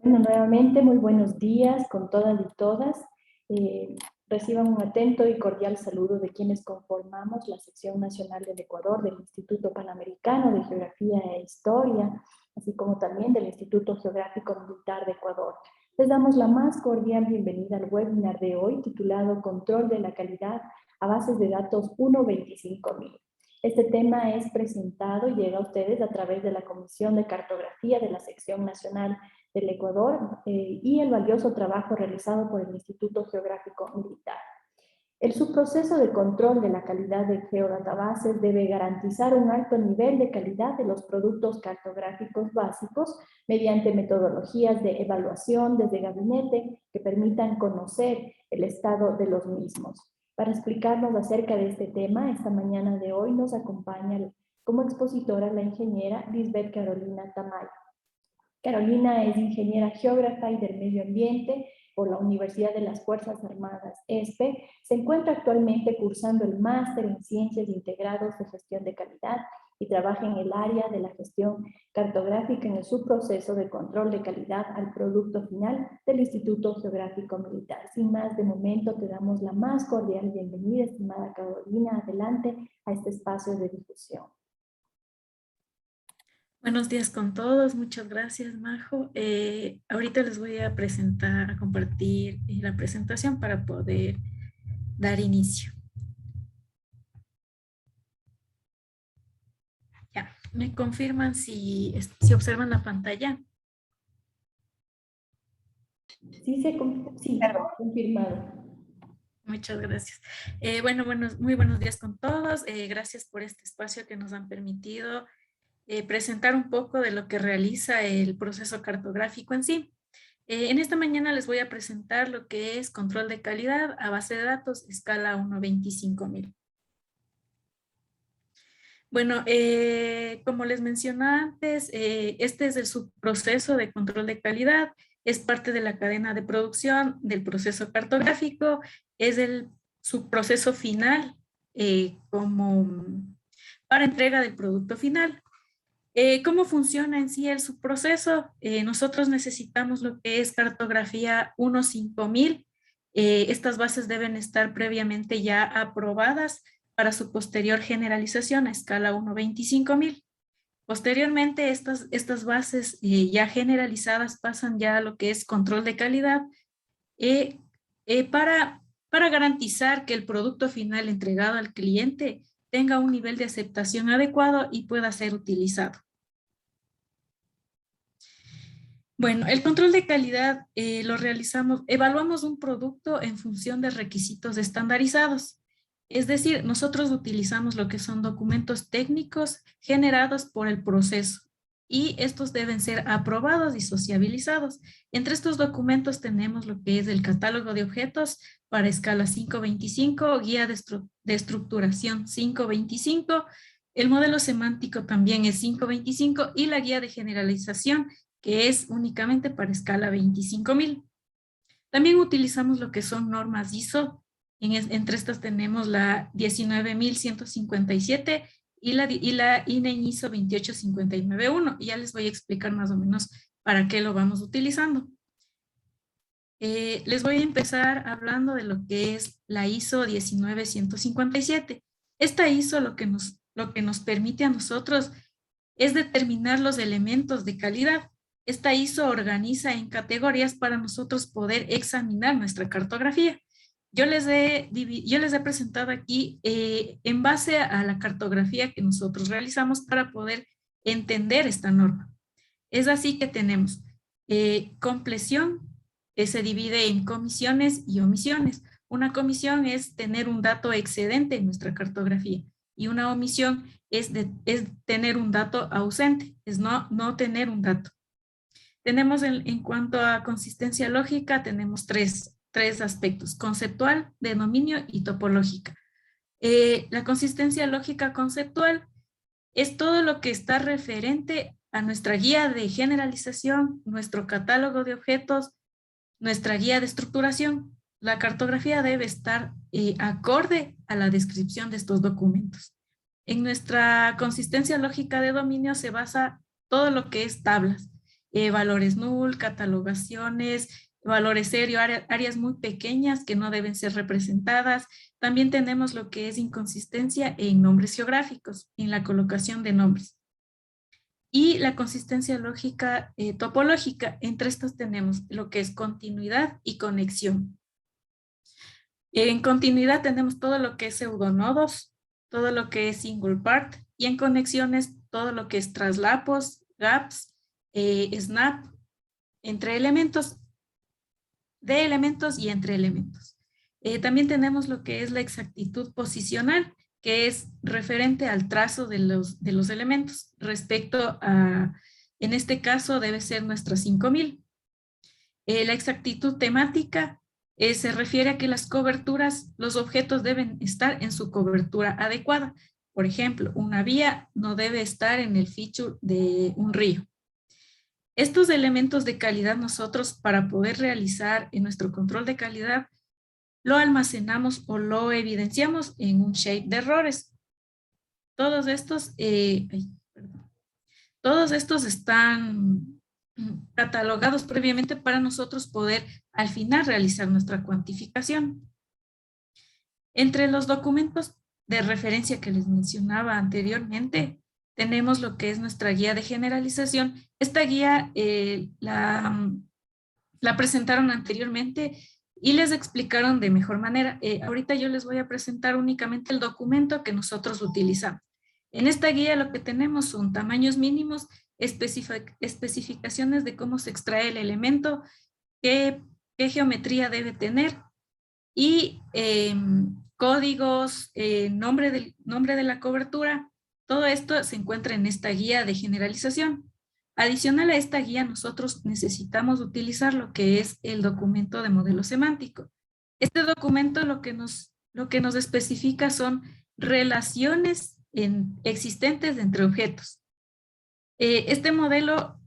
Nuevamente, muy buenos días con todas y todas. Reciban un atento y cordial saludo de quienes conformamos la sección nacional del Ecuador del Instituto Panamericano de Geografía e Historia, así como también del Instituto Geográfico Militar de Ecuador. Les damos la más cordial bienvenida al webinar de hoy titulado Control de la calidad a bases de datos 1.25.000. Este tema es presentado y llega a ustedes a través de la Comisión de Cartografía de la Sección Nacional del Ecuador y el valioso trabajo realizado por el Instituto Geográfico Militar. El subproceso de control de la calidad de geodatabases debe garantizar un alto nivel de calidad de los productos cartográficos básicos mediante metodologías de evaluación desde gabinete que permitan conocer el estado de los mismos. Para explicarnos acerca de este tema, esta mañana de hoy nos acompaña como expositora la ingeniera Lisbeth Carolina Tamayo. Carolina es ingeniera geógrafa y del medio ambiente por la Universidad de las Fuerzas Armadas, ESPE. Se encuentra actualmente cursando el máster en Ciencias Integradas de Gestión de Calidad y trabaja en el área de la gestión cartográfica en el subproceso de control de calidad al producto final del Instituto Geográfico Militar. Sin más, de momento te damos la más cordial bienvenida, estimada Carolina. Adelante a este espacio de difusión. Buenos días con todos, muchas gracias, Majo. Ahorita les voy a presentar, a compartir la presentación para poder dar inicio. Ya, me confirman si observan la pantalla. Sí, confirmado. Muchas gracias. Muy buenos días con todos. Gracias por este espacio que nos han permitido presentar un poco de lo que realiza el proceso cartográfico en sí. En esta mañana les voy a presentar lo que es control de calidad a base de datos escala 1.25.000. Bueno, como les mencioné antes, este es el subproceso de control de calidad, es parte de la cadena de producción del proceso cartográfico, es el subproceso final como para entrega del producto final. ¿Cómo funciona en sí el subproceso? Nosotros necesitamos lo que es cartografía 1.5000. Estas bases deben estar previamente ya aprobadas para su posterior generalización a escala 1.25.000. Posteriormente, estas bases ya generalizadas pasan ya a lo que es control de calidad para garantizar que el producto final entregado al cliente tenga un nivel de aceptación adecuado y pueda ser utilizado. Bueno, el control de calidad lo realizamos, evaluamos un producto en función de requisitos estandarizados. Es decir, nosotros utilizamos lo que son documentos técnicos generados por el proceso y estos deben ser aprobados y sociabilizados. Entre estos documentos tenemos lo que es el catálogo de objetos para escala 5.25, guía de estructuración 5.25, el modelo semántico también es 5.25 y la guía de generalización que es únicamente para escala 25.000. También utilizamos lo que son normas ISO. Entre estas tenemos la 19.157 y la INE ISO 28591. Y ya les voy a explicar más o menos para qué lo vamos utilizando. Les voy a empezar hablando de lo que es la ISO 19157. Esta ISO lo que nos permite a nosotros es determinar los elementos de calidad. Esta ISO organiza en categorías para nosotros poder examinar nuestra cartografía. Yo les he presentado aquí en base a la cartografía que nosotros realizamos para poder entender esta norma. Es así que tenemos compleción, se divide en comisiones y omisiones. Una comisión es tener un dato excedente en nuestra cartografía y una omisión es tener un dato ausente, es no tener un dato. Tenemos en cuanto a consistencia lógica, tenemos tres aspectos: conceptual, de dominio y topológica. La consistencia lógica conceptual es todo lo que está referente a nuestra guía de generalización, nuestro catálogo de objetos, nuestra guía de estructuración. La cartografía debe estar acorde a la descripción de estos documentos. En nuestra consistencia lógica de dominio se basa todo lo que es tablas. valores null, catalogaciones, valores serios, áreas muy pequeñas que no deben ser representadas. También tenemos lo que es inconsistencia en nombres geográficos, en la colocación de nombres. Y la consistencia lógica topológica, entre estas tenemos lo que es continuidad y conexión. En continuidad tenemos todo lo que es pseudonodos, todo lo que es single part, y en conexiones todo lo que es traslapos, gaps, snap, entre elementos, de elementos y entre elementos. También tenemos lo que es la exactitud posicional, que es referente al trazo de los elementos respecto a, en este caso debe ser nuestra 5000. La exactitud temática se refiere a que las coberturas, los objetos deben estar en su cobertura adecuada. Por ejemplo, una vía no debe estar en el feature de un río. Estos elementos de calidad nosotros, para poder realizar en nuestro control de calidad, lo almacenamos o lo evidenciamos en un shape de errores. Todos estos están catalogados previamente para nosotros poder al final realizar nuestra cuantificación. Entre los documentos de referencia que les mencionaba anteriormente, tenemos lo que es nuestra guía de generalización. Esta guía la presentaron anteriormente y les explicaron de mejor manera. Ahorita yo les voy a presentar únicamente el documento que nosotros utilizamos. En esta guía lo que tenemos son tamaños mínimos, especificaciones de cómo se extrae el elemento, qué geometría debe tener y códigos, nombre de la cobertura. Todo esto se encuentra en esta guía de generalización. Adicional a esta guía, nosotros necesitamos utilizar lo que es el documento de modelo semántico. Este documento lo que nos especifica son relaciones existentes entre objetos. En este modelo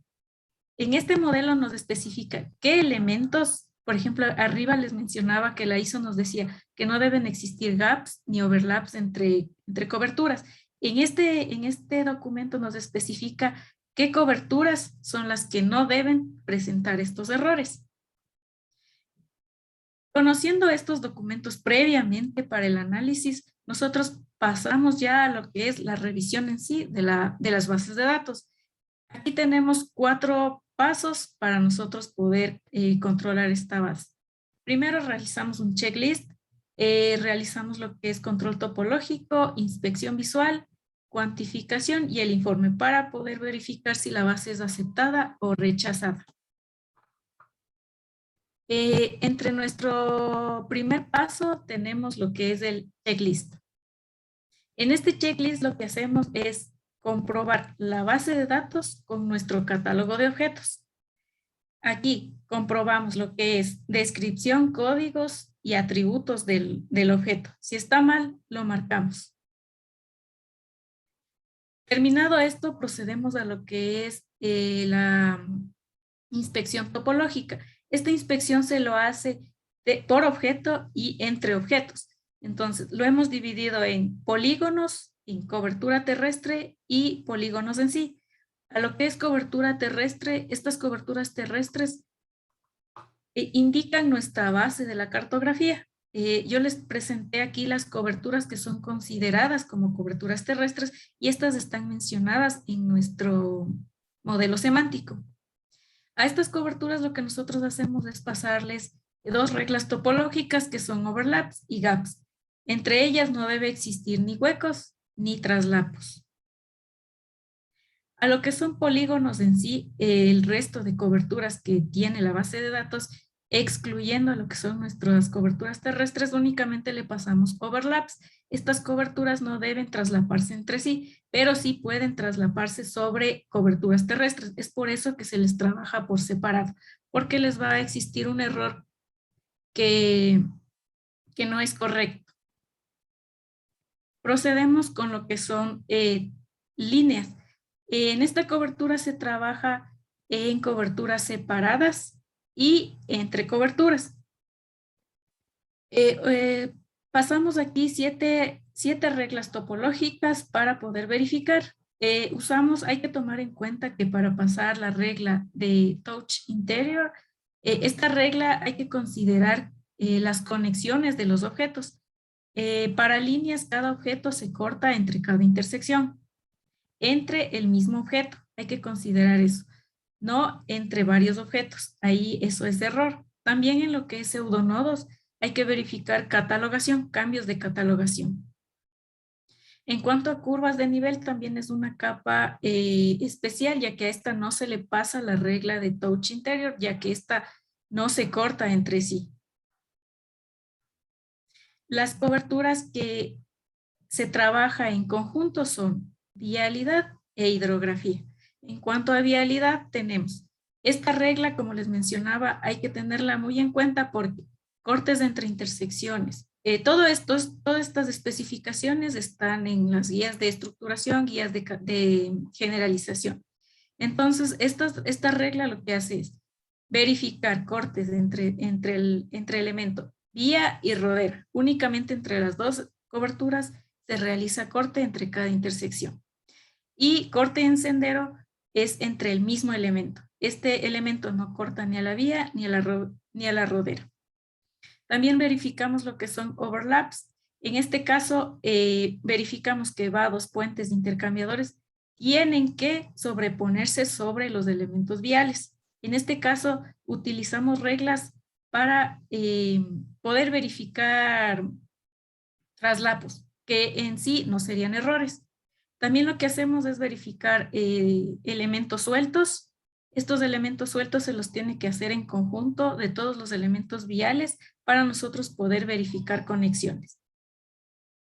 nos especifica qué elementos, por ejemplo, arriba les mencionaba que la ISO nos decía que no deben existir gaps ni overlaps entre coberturas. En este documento nos especifica qué coberturas son las que no deben presentar estos errores. Conociendo estos documentos previamente para el análisis, nosotros pasamos ya a lo que es la revisión en sí de las bases de datos. Aquí tenemos 4 pasos para nosotros poder controlar esta base. Primero realizamos un checklist, realizamos lo que es control topológico, inspección visual, cuantificación y el informe para poder verificar si la base es aceptada o rechazada. Entre nuestro primer paso tenemos lo que es el checklist. En este checklist lo que hacemos es comprobar la base de datos con nuestro catálogo de objetos. Aquí comprobamos lo que es descripción, códigos y atributos del objeto. Si está mal, lo marcamos. Terminado esto, procedemos a lo que es la inspección topológica. Esta inspección se lo hace por objeto y entre objetos. Entonces, lo hemos dividido en polígonos, en cobertura terrestre y polígonos en sí. A lo que es cobertura terrestre, estas coberturas terrestres indican nuestra base de la cartografía. Yo les presenté aquí las coberturas que son consideradas como coberturas terrestres y estas están mencionadas en nuestro modelo semántico. A estas coberturas lo que nosotros hacemos es pasarles 2 reglas topológicas que son overlaps y gaps. Entre ellas no debe existir ni huecos ni traslapos. A lo que son polígonos en sí, el resto de coberturas que tiene la base de datos, excluyendo lo que son nuestras coberturas terrestres, únicamente le pasamos overlaps. Estas coberturas no deben traslaparse entre sí, pero sí pueden traslaparse sobre coberturas terrestres. Es por eso que se les trabaja por separado, porque les va a existir un error que no es correcto. Procedemos con lo que son líneas. En esta cobertura se trabaja en coberturas separadas y entre coberturas. Pasamos aquí siete reglas topológicas para poder verificar. Hay que tomar en cuenta que para pasar la regla de touch interior, esta regla hay que considerar las conexiones de los objetos. Para líneas, cada objeto se corta entre cada intersección, entre el mismo objeto. Hay que considerar eso, no entre varios objetos. Ahí eso es error. También en lo que es pseudonodos, hay que verificar catalogación, cambios de catalogación. En cuanto a curvas de nivel, también es una capa especial, ya que a esta no se le pasa la regla de touch interior, ya que esta no se corta entre sí. Las coberturas que se trabaja en conjunto son vialidad e hidrografía. En cuanto a vialidad, tenemos esta regla, como les mencionaba, hay que tenerla muy en cuenta porque cortes entre intersecciones. Todas estas especificaciones están en las guías de estructuración, guías de generalización. Entonces, esta regla lo que hace es verificar cortes entre elemento vía y rodera. Únicamente entre las dos coberturas se realiza corte entre cada intersección. Y corte en sendero es entre el mismo elemento. Este elemento no corta ni a la vía ni a la rodera. También verificamos lo que son overlaps. En este caso, verificamos que vados, puentes, intercambiadores tienen que sobreponerse sobre los elementos viales. En este caso, utilizamos reglas para poder verificar traslapos, que en sí no serían errores. También lo que hacemos es verificar elementos sueltos. Estos elementos sueltos se los tiene que hacer en conjunto de todos los elementos viales para nosotros poder verificar conexiones.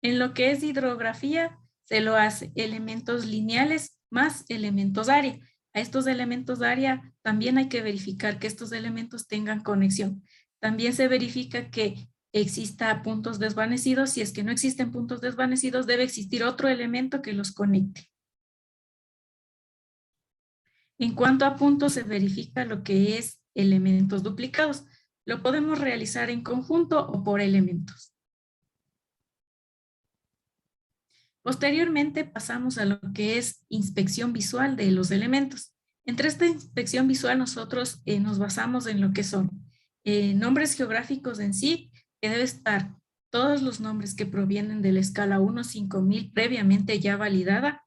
En lo que es hidrografía, se lo hace elementos lineales más elementos área. A estos elementos área también hay que verificar que estos elementos tengan conexión. También se verifica que exista puntos desvanecidos. Si es que no existen puntos desvanecidos, debe existir otro elemento que los conecte. En cuanto a puntos, se verifica lo que es elementos duplicados. Lo podemos realizar en conjunto o por elementos. Posteriormente pasamos a lo que es inspección visual de los elementos. Entre esta inspección visual nosotros nos basamos en lo que son nombres geográficos en sí, que debe estar todos los nombres que provienen de la escala 1-5000 previamente ya validada,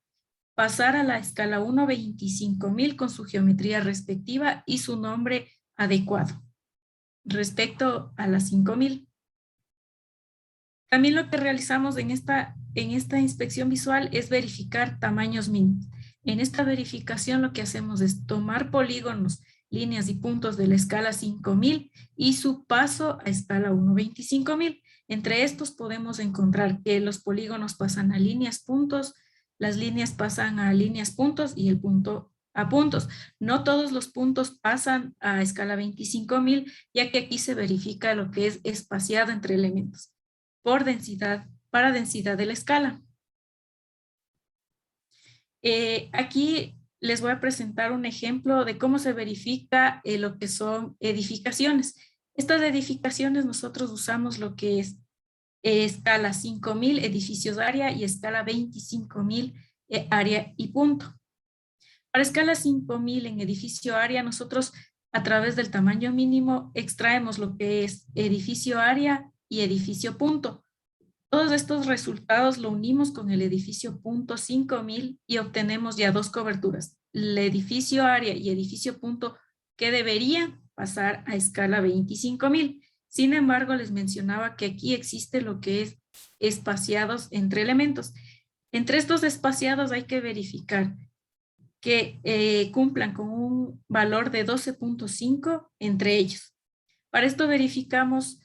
pasar a la escala 1-25000 con su geometría respectiva y su nombre adecuado respecto a la 5000. También lo que realizamos en esta inspección visual es verificar tamaños mínimos. En esta verificación lo que hacemos es tomar polígonos, líneas y puntos de la escala 5000 y su paso a escala 1-25000. Entre estos podemos encontrar que los polígonos pasan a líneas puntos, las líneas pasan a líneas puntos y el punto a puntos. No todos los puntos pasan a escala 25000, ya que aquí se verifica lo que es espaciado entre elementos por densidad, para densidad de la escala. Aquí les voy a presentar un ejemplo de cómo se verifica lo que son edificaciones. Estas edificaciones nosotros usamos lo que es escala 5000 edificios área y escala 25000 área y punto. Para escala 5000 en edificio área, nosotros a través del tamaño mínimo extraemos lo que es edificio área y edificio punto. Todos estos resultados lo unimos con el edificio punto 5000 y obtenemos ya dos coberturas, el edificio área y edificio punto, que deberían pasar a escala 25000. Sin embargo, les mencionaba que aquí existe lo que es espaciados entre elementos. Entre estos espaciados hay que verificar que cumplan con un valor de 12.5 entre ellos. Para esto verificamos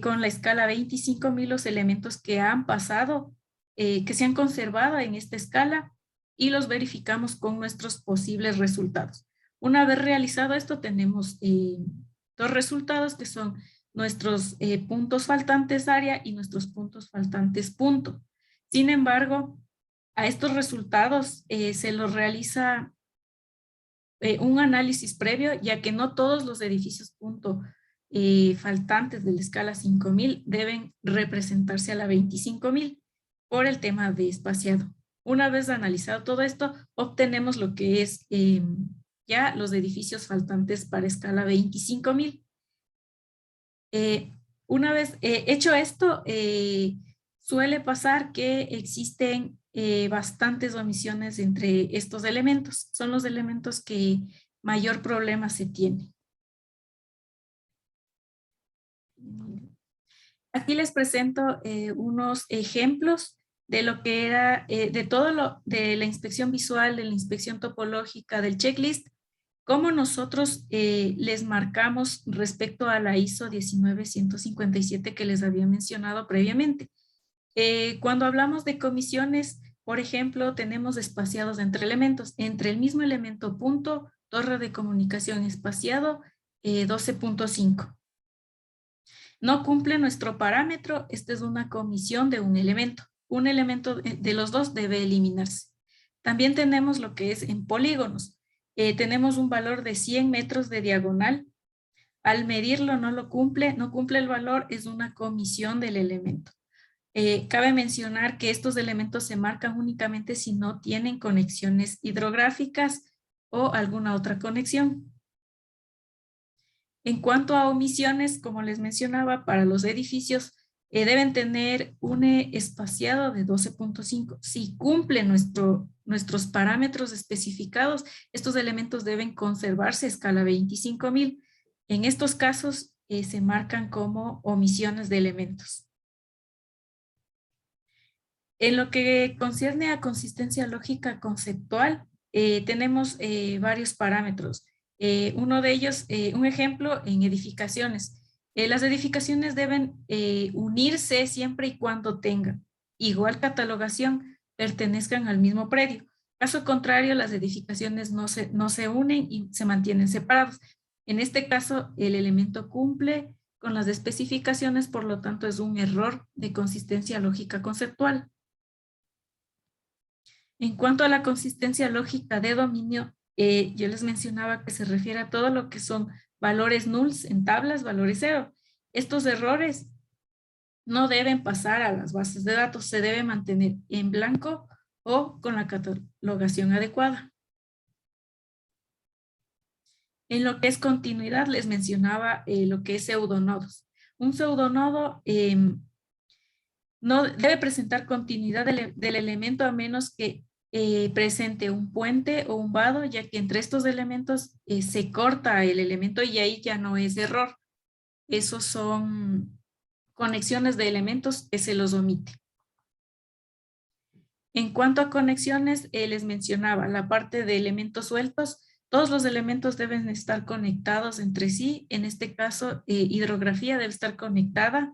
con la escala 25000 los elementos que han pasado, que se han conservado en esta escala y los verificamos con nuestros posibles resultados. Una vez realizado esto, tenemos dos resultados que son nuestros puntos faltantes área y nuestros puntos faltantes punto. Sin embargo, a estos resultados se los realiza un análisis previo, ya que no todos los edificios punto faltantes de la escala 5000 deben representarse a la 25000 por el tema de espaciado. Una vez analizado todo esto, obtenemos lo que es ya los edificios faltantes para escala 25.000. Una vez hecho esto, suele pasar que existen bastantes omisiones entre estos elementos. Son los elementos que mayor problema se tiene. Aquí les presento unos ejemplos de lo que era, de todo de la inspección visual, de la inspección topológica, del checklist, cómo nosotros les marcamos respecto a la ISO 19157 que les había mencionado previamente. Cuando hablamos de comisiones, por ejemplo, tenemos espaciados entre elementos, entre el mismo elemento punto, torre de comunicación espaciado 12.5. No cumple nuestro parámetro, esta es una comisión de un elemento. Un elemento de los dos debe eliminarse. También tenemos lo que es en polígonos. Tenemos un valor de 100 metros de diagonal. Al medirlo no cumple el valor, es una comisión del elemento. Cabe mencionar que estos elementos se marcan únicamente si no tienen conexiones hidrográficas o alguna otra conexión. En cuanto a omisiones, como les mencionaba, para los edificios deben tener un espaciado de 12.5. Si cumplen nuestros parámetros especificados, estos elementos deben conservarse a escala 25.000. En estos casos se marcan como omisiones de elementos. En lo que concierne a consistencia lógica conceptual, tenemos varios parámetros. Uno de ellos, un ejemplo en edificaciones. Las edificaciones deben unirse siempre y cuando tengan igual catalogación, pertenezcan al mismo predio. Caso contrario, las edificaciones no se unen y se mantienen separados. En este caso, el elemento cumple con las especificaciones, por lo tanto es un error de consistencia lógica conceptual. En cuanto a la consistencia lógica de dominio, yo les mencionaba que se refiere a todo lo que son valores nulls en tablas, valores cero. Estos errores no deben pasar a las bases de datos, se debe mantener en blanco o con la catalogación adecuada. En lo que es continuidad, les mencionaba lo que es pseudonodos. Un pseudonodo no debe presentar continuidad del elemento a menos que presente un puente o un vado, ya que entre estos elementos se corta el elemento y ahí ya no es error. Esos son conexiones de elementos que se los omite. En cuanto a conexiones, les mencionaba la parte de elementos sueltos. Todos los elementos deben estar conectados entre sí. En este caso, hidrografía debe estar conectada.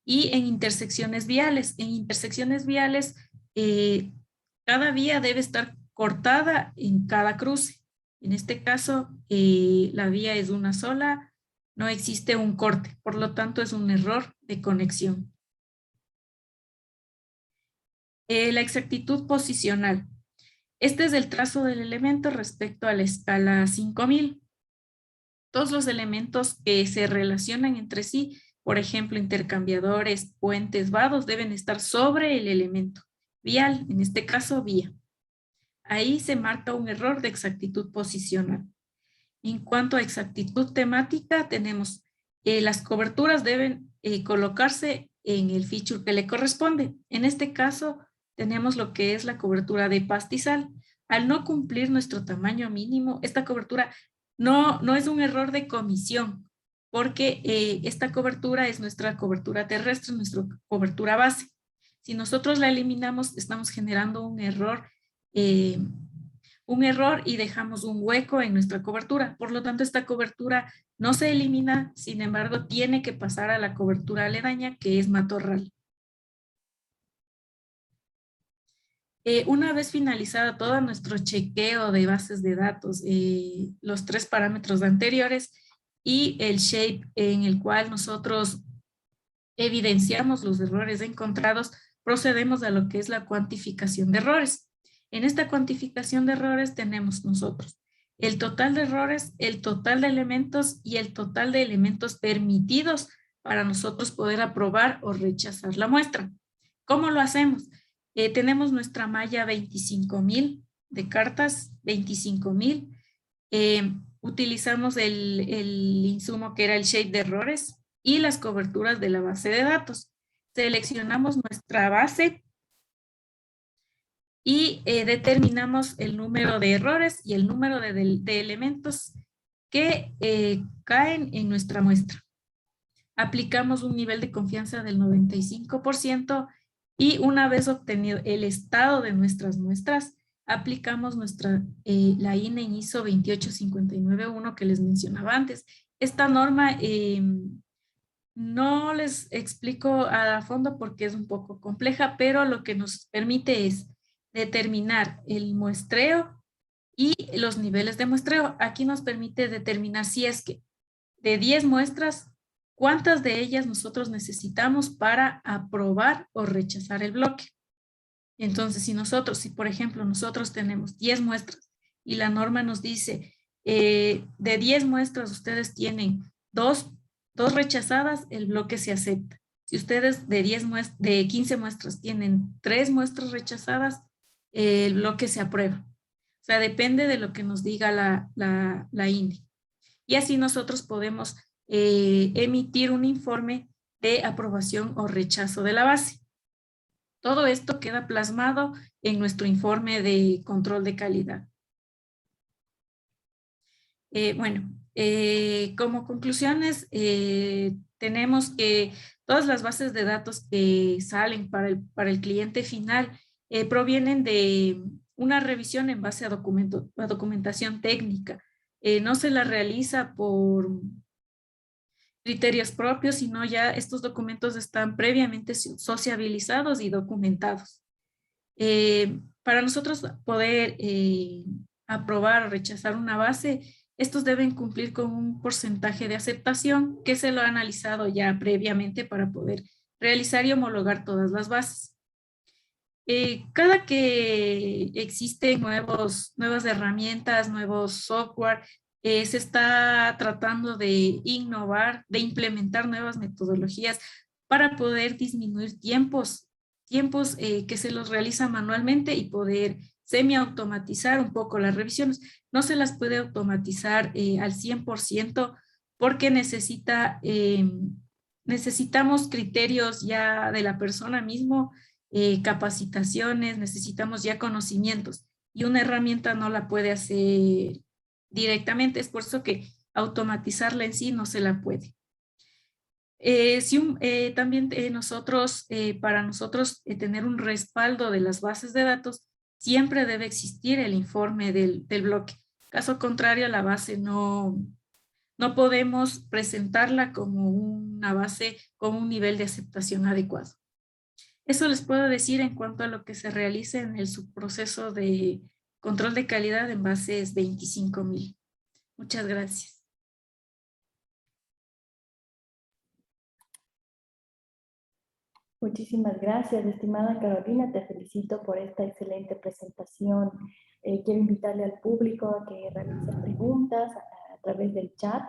Y en intersecciones viales. En intersecciones viales, cada vía debe estar cortada en cada cruce. En este caso, la vía es una sola, no existe un corte, por lo tanto es un error de conexión. La exactitud posicional. Este es el trazo del elemento respecto a la escala 5000. Todos los elementos que se relacionan entre sí, por ejemplo, intercambiadores, puentes, vados, deben estar sobre el elemento vial, en este caso vía. Ahí se marca un error de exactitud posicional. En cuanto a exactitud temática, tenemos las coberturas deben colocarse en el feature que le corresponde. En este caso, tenemos lo que es la cobertura de pastizal. Al no cumplir nuestro tamaño mínimo, esta cobertura no es un error de comisión, porque esta cobertura es nuestra cobertura terrestre, nuestra cobertura base. Si nosotros la eliminamos, estamos generando un error y dejamos un hueco en nuestra cobertura. Por lo tanto, esta cobertura no se elimina, sin embargo, tiene que pasar a la cobertura aledaña, que es matorral. Una vez finalizado todo nuestro chequeo de bases de datos, los 3 parámetros anteriores y el shape en el cual nosotros evidenciamos los errores encontrados, procedemos a lo que es la cuantificación de errores. En esta cuantificación de errores tenemos nosotros el total de errores, el total de elementos y el total de elementos permitidos para nosotros poder aprobar o rechazar la muestra. ¿Cómo lo hacemos? Tenemos nuestra malla 25.000 de cartas, 25.000. Utilizamos el insumo que era el shape de errores y las coberturas de la base de datos. Seleccionamos nuestra base y determinamos el número de errores y el número de elementos que caen en nuestra muestra. Aplicamos un nivel de confianza del 95% y una vez obtenido el estado de nuestras muestras, aplicamos la INE en ISO 28591 que les mencionaba antes. Esta norma no les explico a fondo porque es un poco compleja, pero lo que nos permite es determinar el muestreo y los niveles de muestreo. Aquí nos permite determinar si es que de 10 muestras, cuántas de ellas nosotros necesitamos para aprobar o rechazar el bloque. Entonces, si por ejemplo nosotros tenemos 10 muestras y la norma nos dice, de 10 muestras ustedes tienen dos rechazadas, el bloque se acepta. Si ustedes de 15 muestras tienen 3 muestras rechazadas, el bloque se aprueba. O sea, depende de lo que nos diga la INE. Y así nosotros podemos emitir un informe de aprobación o rechazo de la base. Todo esto queda plasmado en nuestro informe de control de calidad. Como conclusiones, tenemos que todas las bases de datos que salen para el cliente final provienen de una revisión en base a documentación técnica. No se la realiza por criterios propios, sino ya estos documentos están previamente sociabilizados y documentados. Para nosotros poder aprobar o rechazar una base, estos deben cumplir con un porcentaje de aceptación que se lo ha analizado ya previamente para poder realizar y homologar todas las bases. Cada que existen nuevas herramientas, nuevos software, se está tratando de innovar, de implementar nuevas metodologías para poder disminuir tiempos que se los realiza manualmente y poder semi-automatizar un poco las revisiones. No se las puede automatizar al 100% porque necesitamos criterios ya de la persona mismo, capacitaciones, necesitamos ya conocimientos y una herramienta no la puede hacer directamente, es por eso que automatizarla en sí no se la puede. También para nosotros tener un respaldo de las bases de datos, siempre debe existir el informe del bloque. Caso contrario, la base no podemos presentarla como una base con un nivel de aceptación adecuado. Eso les puedo decir en cuanto a lo que se realiza en el subproceso de control de calidad en bases 25.000. Muchas gracias. Muchísimas gracias, estimada Carolina. Te felicito por esta excelente presentación. Quiero invitarle al público a que realice preguntas a través del chat.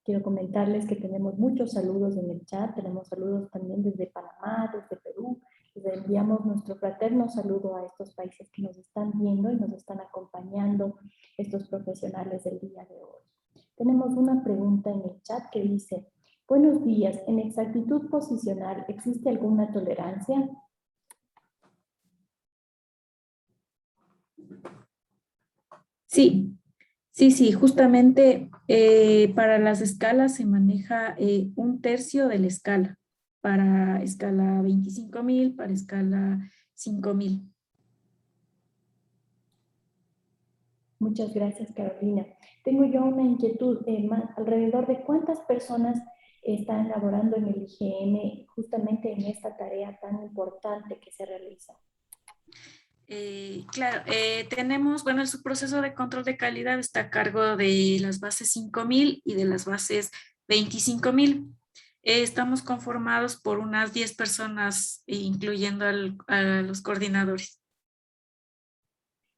Quiero comentarles que tenemos muchos saludos en el chat. Tenemos saludos también desde Panamá, desde Perú. Les enviamos nuestro fraterno saludo a estos países que nos están viendo y nos están acompañando, estos profesionales del día de hoy. Tenemos una pregunta en el chat que dice: buenos días, ¿en exactitud posicional existe alguna tolerancia? Sí, justamente para las escalas se maneja 1/3 de la escala, para escala 25.000, para escala 5.000. Muchas gracias, Carolina. Tengo yo una inquietud, alrededor de cuántas personas están laborando en el IGM justamente en esta tarea tan importante que se realiza. Claro, tenemos, el subproceso de control de calidad está a cargo de las bases 5.000 y de las bases 25.000. Estamos conformados por unas 10 personas, incluyendo a los coordinadores.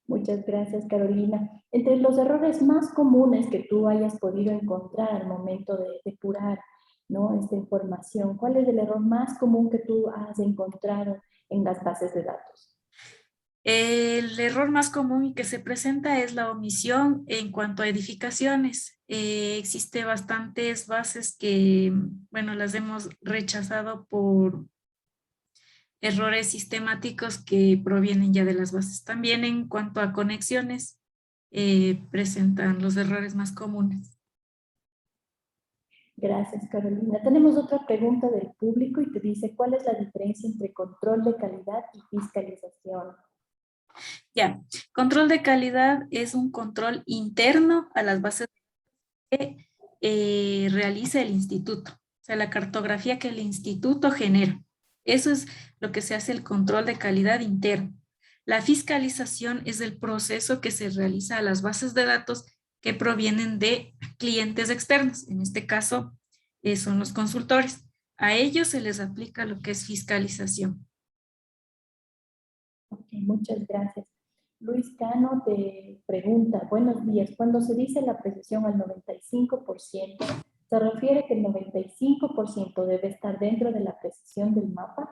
Muchas gracias, Carolina. Entre los errores más comunes que tú hayas podido encontrar al momento de depurar, ¿no?, esta información, ¿cuál es el error más común que tú has encontrado en las bases de datos? El error más común y que se presenta es la omisión en cuanto a edificaciones. Existe bastantes bases que, bueno, las hemos rechazado por errores sistemáticos que provienen ya de las bases. También en cuanto a conexiones, presentan los errores más comunes. Gracias, Carolina. Tenemos otra pregunta del público y te dice, ¿cuál es la diferencia entre control de calidad y fiscalización? Ya, control de calidad es un control interno a las bases que realiza el instituto, o sea, la cartografía que el instituto genera. Eso es lo que se hace el control de calidad interno. La fiscalización es el proceso que se realiza a las bases de datos que provienen de clientes externos. En este caso, son los consultores. A ellos se les aplica lo que es fiscalización. Ok, muchas gracias. Luis Cano te pregunta, buenos días, cuando se dice la precisión al 95%, ¿se refiere que el 95% debe estar dentro de la precisión del mapa?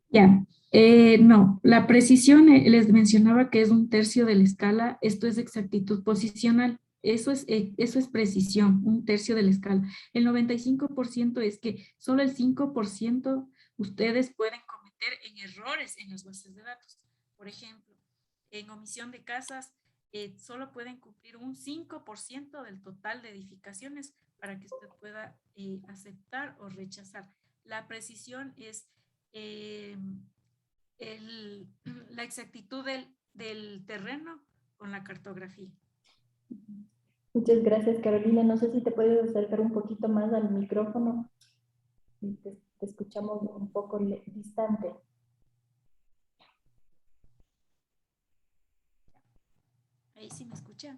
Ya, no, la precisión, les mencionaba que es un tercio de la escala, esto es exactitud posicional, eso es precisión, un tercio de la escala. El 95% es que solo el 5% ustedes pueden cometer en errores en las bases de datos. Por ejemplo, en omisión de casas, solo pueden cumplir un 5% del total de edificaciones para que usted pueda aceptar o rechazar. La precisión es eh, el, la exactitud del terreno con la cartografía. Muchas gracias, Carolina. No sé si te puedes acercar un poquito más al micrófono. Te escuchamos un poco distante. Ahí sí me escucha.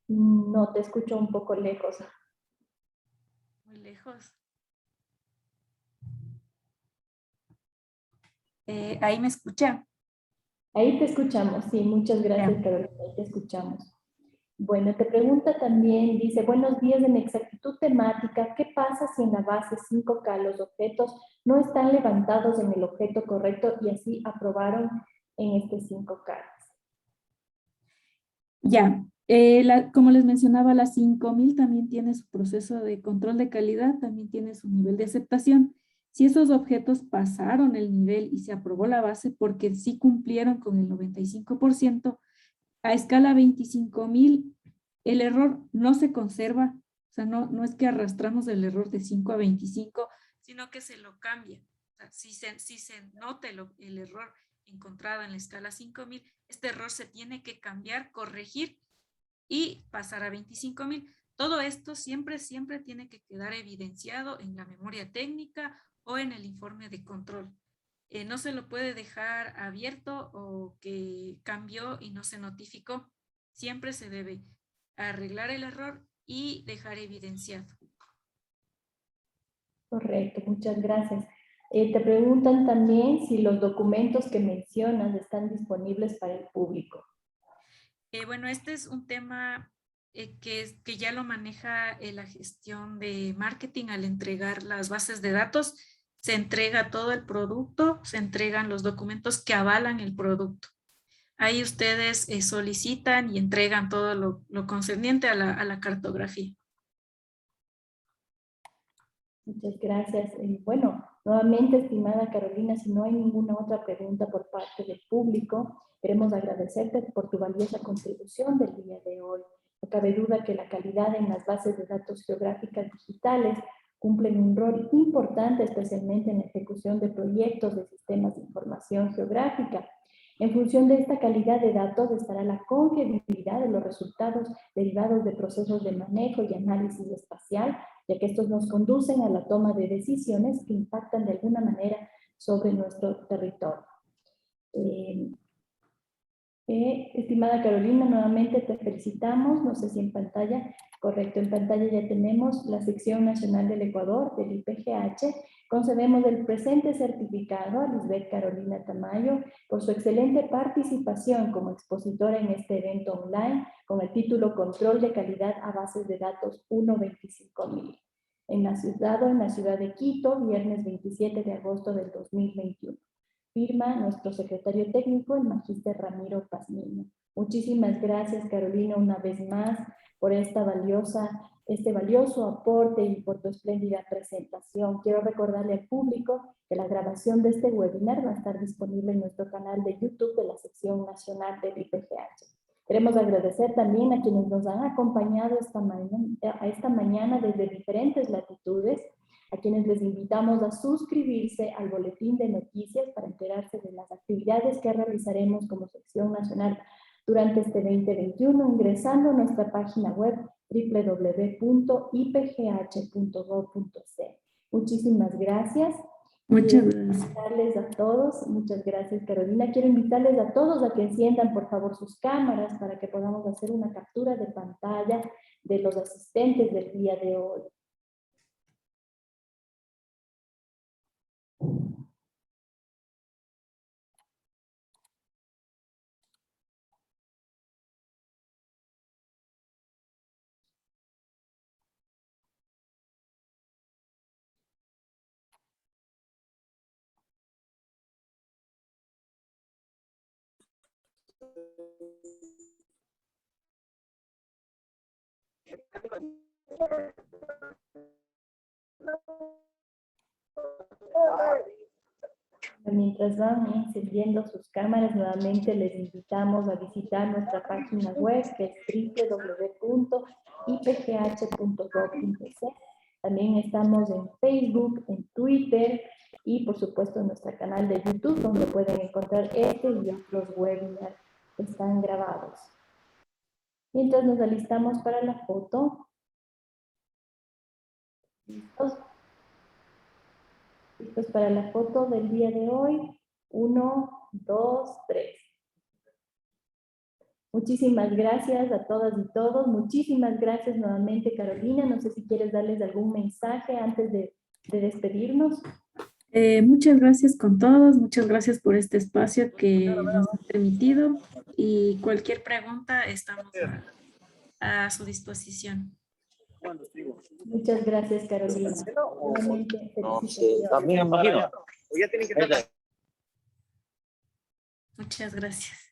No, te escucho un poco lejos. Muy lejos. Ahí me escucha. Ahí te escuchamos, sí, muchas gracias, Ya. Carolina, ahí te escuchamos. Bueno, te pregunta también, dice, buenos días, en exactitud temática, ¿qué pasa si en la base 5K los objetos no están levantados en el objeto correcto y así aprobaron en este 5K? Ya, como les mencionaba, la 5000 también tiene su proceso de control de calidad, también tiene su nivel de aceptación. Si esos objetos pasaron el nivel y se aprobó la base porque sí cumplieron con el 95%, a escala 25,000 el error no se conserva, o sea, no es que arrastramos el error de 5 a 25, sino que se lo cambia. O sea, si se nota el error encontrado en la escala 5000, este error se tiene que cambiar, corregir y pasar a 25,000. Todo esto siempre tiene que quedar evidenciado en la memoria técnica o en el informe de control. No se lo puede dejar abierto o que cambió y no se notificó. Siempre se debe arreglar el error y dejar evidenciado. Correcto, muchas gracias. Te preguntan también si los documentos que mencionas están disponibles para el público. Bueno, este es un tema que ya lo maneja la gestión de marketing al entregar las bases de datos. Se entrega todo el producto, se entregan los documentos que avalan el producto. Ahí ustedes solicitan y entregan todo lo concerniente a la cartografía. Muchas gracias. Bueno, nuevamente, estimada Carolina, si no hay ninguna otra pregunta por parte del público, queremos agradecerte por tu valiosa contribución del día de hoy. No cabe duda que la calidad en las bases de datos geográficas digitales cumplen un rol importante, especialmente en la ejecución de proyectos de sistemas de información geográfica. En función de esta calidad de datos estará la confiabilidad de los resultados derivados de procesos de manejo y análisis espacial, ya que estos nos conducen a la toma de decisiones que impactan de alguna manera sobre nuestro territorio. Estimada Carolina, nuevamente te felicitamos. No sé si en pantalla, correcto, en pantalla ya tenemos la sección nacional del Ecuador, del IPGH. Concedemos el presente certificado a Lisbeth Carolina Tamayo por su excelente participación como expositora en este evento online con el título Control de calidad a bases de datos 1.25.000 en la ciudad de Quito, viernes 27 de agosto del 2021. firma nuestro secretario técnico, el magíster Ramiro Pazmiño. Muchísimas gracias, Carolina, una vez más por este valioso aporte y por tu espléndida presentación. Quiero recordarle al público que la grabación de este webinar va a estar disponible en nuestro canal de YouTube de la sección nacional del IPGH. Queremos agradecer también a quienes nos han acompañado esta mañana desde diferentes latitudes, a quienes les invitamos a suscribirse al boletín de noticias para enterarse de las actividades que realizaremos como sección nacional durante este 2021, ingresando a nuestra página web www.ipgh.gov.c. Muchísimas gracias. Muchas gracias. Invitarles a todos, muchas gracias, Carolina. Quiero invitarles a todos a que enciendan por favor sus cámaras para que podamos hacer una captura de pantalla de los asistentes del día de hoy. Mientras van encendiendo sus cámaras, nuevamente les invitamos a visitar nuestra página web que es www.ipgh.gov.c. También estamos en Facebook, en Twitter y por supuesto en nuestro canal de YouTube, donde pueden encontrar este y otros webinars que están grabados. Mientras nos alistamos para la foto. ¿Listos? Listos para la foto del día de hoy. 1, 2, 3. Muchísimas gracias a todas y todos. Muchísimas gracias nuevamente, Carolina. No sé si quieres darles algún mensaje antes de despedirnos. Muchas gracias con todos. Muchas gracias por este espacio que nos han permitido. Y cualquier pregunta estamos a su disposición. Muchas gracias, Carolina. Nuevamente, También imagino. Muchas gracias.